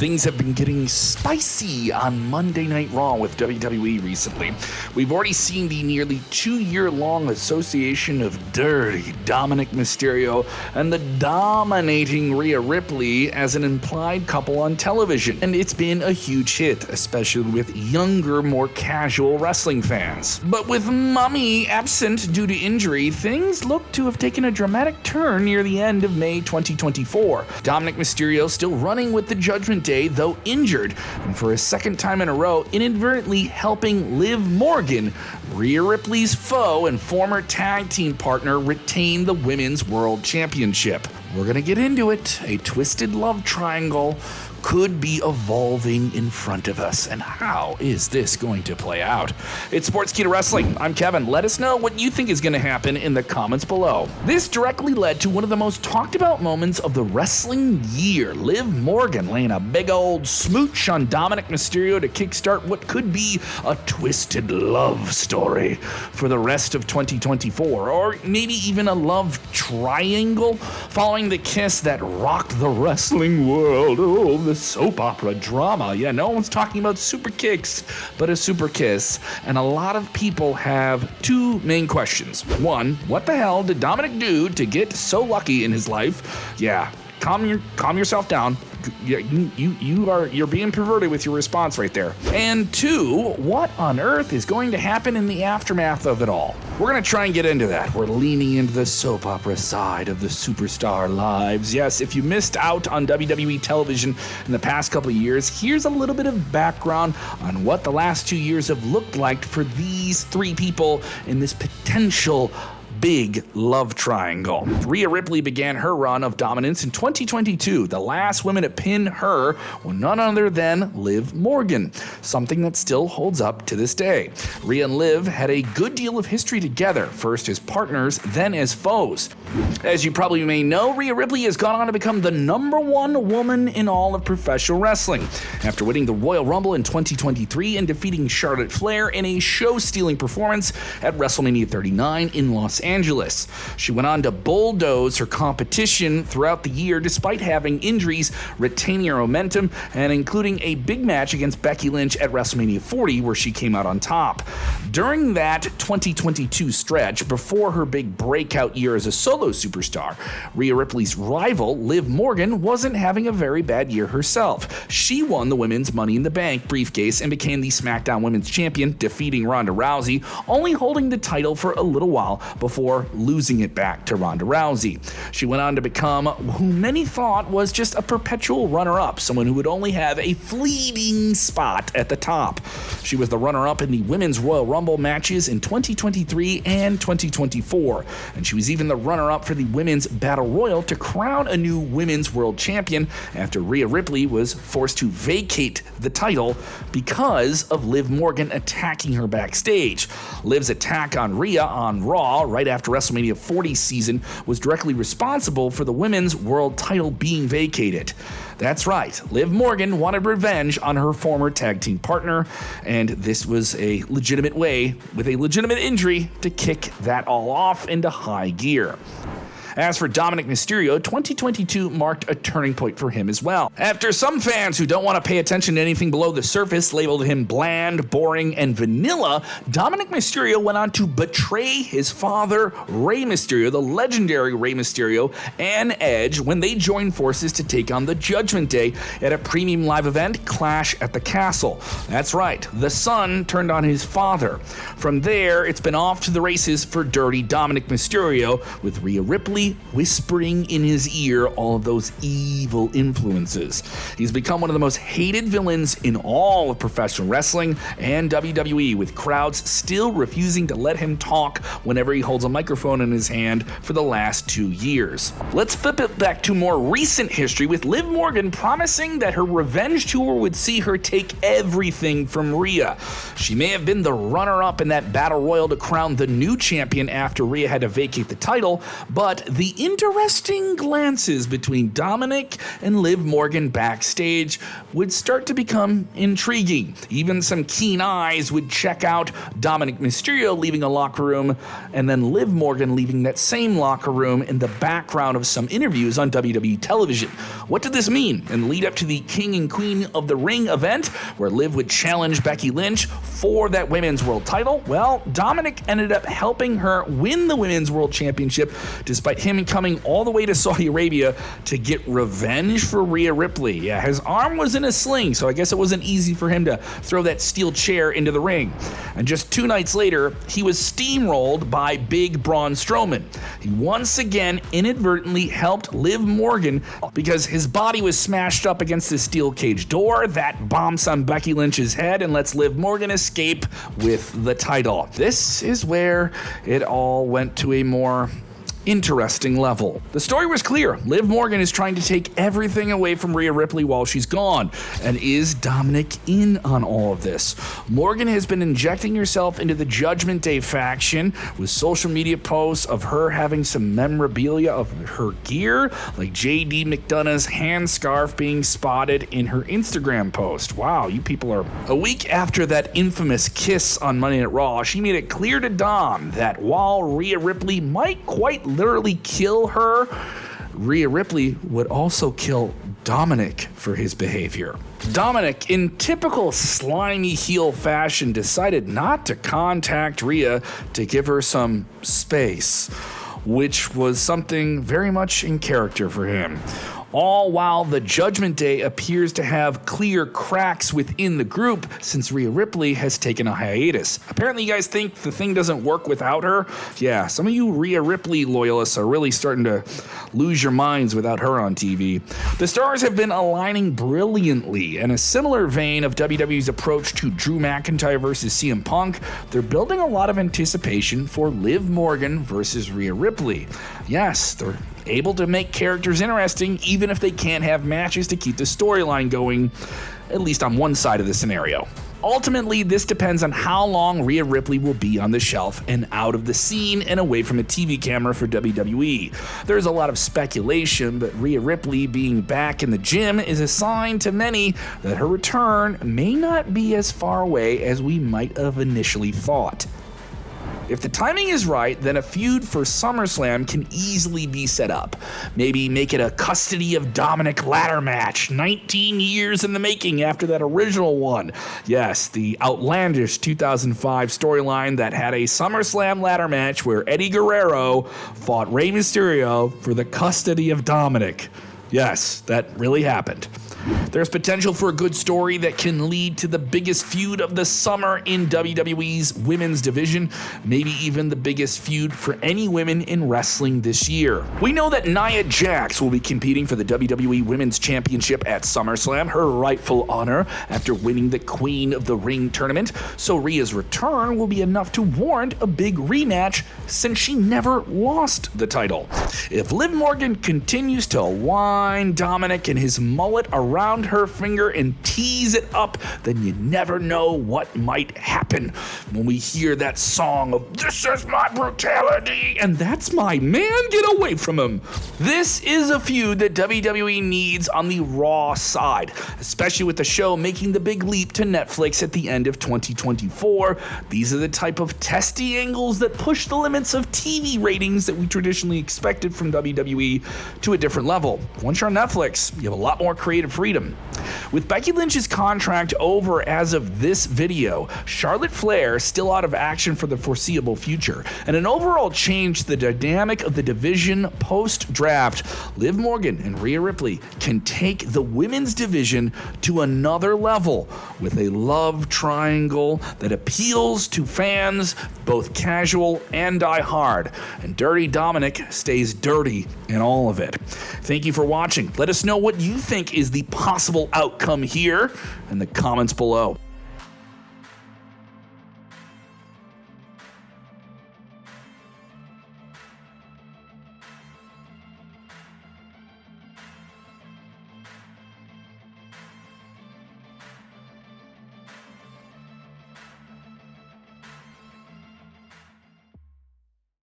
things have been getting spicy on Monday Night Raw with WWE recently. We've already seen the nearly 2-year-long association of dirty Dominik Mysterio and the dominating Rhea Ripley as an implied couple on television, and it's been a huge hit, especially with younger, more casual wrestling fans. But with Mummy absent due to injury, things look to have taken a dramatic turn near the end of May 2024. Dominik Mysterio still running with the Judgment Day, though injured, and for a second time in a row, inadvertently helping Liv Morgan, Rhea Ripley's foe and former tag team partner, retain the Women's World Championship. We're gonna get into it. A twisted love triangle could be evolving in front of us, and how is this going to play out? It's Sportskeeda Wrestling. I'm Kevin. Let us know what you think is going to happen in the comments below. This directly led to one of the most talked about moments of the wrestling year. Liv Morgan laying a big old smooch on Dominik Mysterio to kickstart what could be a twisted love story for the rest of 2024, or maybe even a love triangle following the kiss that rocked the wrestling world. Oh, the soap opera drama. Yeah, no one's talking about super kicks, but a super kiss. And a lot of people have two main questions. One, what the hell did Dominik do to get so lucky in his life? Yeah, calm yourself down. You're being perverted with your response right there. And two, what on earth is going to happen in the aftermath of it all? We're going to try and get into that. We're leaning into the soap opera side of the superstar lives. Yes, if you missed out on WWE television in the past couple of years, here's a little bit of background on what the last 2 years have looked like for these three people in this potential big love triangle. Rhea Ripley began her run of dominance in 2022. The last woman to pin her was none other than Liv Morgan, something that still holds up to this day. Rhea and Liv had a good deal of history together, first as partners, then as foes. As you probably may know, Rhea Ripley has gone on to become the #1 woman in all of professional wrestling. After winning the Royal Rumble in 2023 and defeating Charlotte Flair in a show-stealing performance at WrestleMania 39 in Los Angeles. She went on to bulldoze her competition throughout the year despite having injuries, retaining her momentum, and including a big match against Becky Lynch at WrestleMania 40 where she came out on top. During that 2022 stretch, before her big breakout year as a solo superstar, Rhea Ripley's rival, Liv Morgan, wasn't having a very bad year herself. She won the Women's Money in the Bank briefcase and became the SmackDown Women's Champion, defeating Ronda Rousey, only holding the title for a little while before losing it back to Ronda Rousey. She went on to become who many thought was just a perpetual runner-up, someone who would only have a fleeting spot at the top. She was the runner-up in the Women's Royal Rumble matches in 2023 and 2024, and she was even the runner-up for the Women's Battle Royal to crown a new Women's World Champion after Rhea Ripley was forced to vacate the title because of Liv Morgan attacking her backstage. Liv's attack on Rhea on Raw right after WrestleMania 40 season was directly responsible for the Women's World title being vacated. That's right, Liv Morgan wanted revenge on her former tag team partner, and this was a legitimate way, with a legitimate injury, to kick that all off into high gear. As for Dominik Mysterio, 2022 marked a turning point for him as well. After some fans who don't want to pay attention to anything below the surface labeled him bland, boring, and vanilla, Dominik Mysterio went on to betray his father, Rey Mysterio, the legendary Rey Mysterio, and Edge when they joined forces to take on the Judgment Day at a premium live event, Clash at the Castle. That's right, the son turned on his father. From there, it's been off to the races for dirty Dominik Mysterio, with Rhea Ripley whispering in his ear all of those evil influences. He's become one of the most hated villains in all of professional wrestling and WWE, with crowds still refusing to let him talk whenever he holds a microphone in his hand for the last 2 years. Let's flip it back to more recent history, with Liv Morgan promising that her revenge tour would see her take everything from Rhea. She may have been the runner-up in that battle royal to crown the new champion after Rhea had to vacate the title, but the interesting glances between Dominik and Liv Morgan backstage would start to become intriguing. Even some keen eyes would check out Dominik Mysterio leaving a locker room and then Liv Morgan leaving that same locker room in the background of some interviews on WWE television. What did this mean? And lead up to the King and Queen of the Ring event where Liv would challenge Becky Lynch for that Women's World title? Well, Dominik ended up helping her win the Women's World Championship despite him coming all the way to Saudi Arabia to get revenge for Rhea Ripley. Yeah, his arm was in a sling, so I guess it wasn't easy for him to throw that steel chair into the ring. And just 2 nights later, he was steamrolled by Big Braun Strowman. He once again inadvertently helped Liv Morgan because his body was smashed up against the steel cage door. That bombs on Becky Lynch's head and lets Liv Morgan escape with the title. This is where it all went to a more interesting level. The story was clear. Liv Morgan is trying to take everything away from Rhea Ripley while she's gone. And is Dominik in on all of this? Morgan has been injecting herself into the Judgment Day faction with social media posts of her having some memorabilia of her gear, like JD McDonough's hand scarf being spotted in her Instagram post. Wow, you people are... A week after that infamous kiss on Monday Night Raw, she made it clear to Dom that while Rhea Ripley might quite literally kill her, Rhea Ripley would also kill Dominik for his behavior. Dominik, in typical slimy heel fashion, decided not to contact Rhea to give her some space, which was something very much in character for him. All while the Judgment Day appears to have clear cracks within the group since Rhea Ripley has taken a hiatus. Apparently you guys think the thing doesn't work without her? Yeah, some of you Rhea Ripley loyalists are really starting to lose your minds without her on TV. The stars have been aligning brilliantly. In a similar vein of WWE's approach to Drew McIntyre versus CM Punk, they're building a lot of anticipation for Liv Morgan versus Rhea Ripley. Yes, they're able to make characters interesting even if they can't have matches to keep the storyline going, at least on one side of the scenario. Ultimately, this depends on how long Rhea Ripley will be on the shelf and out of the scene and away from a TV camera for WWE. There's a lot of speculation, but Rhea Ripley being back in the gym is a sign to many that her return may not be as far away as we might have initially thought. If the timing is right, then a feud for SummerSlam can easily be set up. Maybe make it a custody of Dominik ladder match, 19 years in the making after that original one. Yes, the outlandish 2005 storyline that had a SummerSlam ladder match where Eddie Guerrero fought Rey Mysterio for the custody of Dominik. Yes, that really happened. There's potential for a good story that can lead to the biggest feud of the summer in WWE's women's division, maybe even the biggest feud for any women in wrestling this year. We know that Nia Jax will be competing for the WWE Women's Championship at SummerSlam, her rightful honor after winning the Queen of the Ring tournament, so Rhea's return will be enough to warrant a big rematch since she never lost the title. If Liv Morgan continues to wind Dominik and his mullet around her finger and tease it up, then you never know what might happen when we hear that song of "This is my brutality" and "That's my man, get away from him." This is a feud that WWE needs on the Raw side, especially with the show making the big leap to Netflix at the end of 2024. These are the type of testy angles that push the limits of TV ratings that we traditionally expected from WWE to a different level. Once you're on Netflix, you have a lot more creative freedom. With Becky Lynch's contract over as of this video, Charlotte Flair still out of action for the foreseeable future, and an overall change to the dynamic of the division post-draft, Liv Morgan and Rhea Ripley can take the women's division to another level with a love triangle that appeals to fans, both casual and die-hard, and Dirty Dominik stays dirty in all of it. Thank you for watching. Let us know what you think is the possible outcome here in the comments below.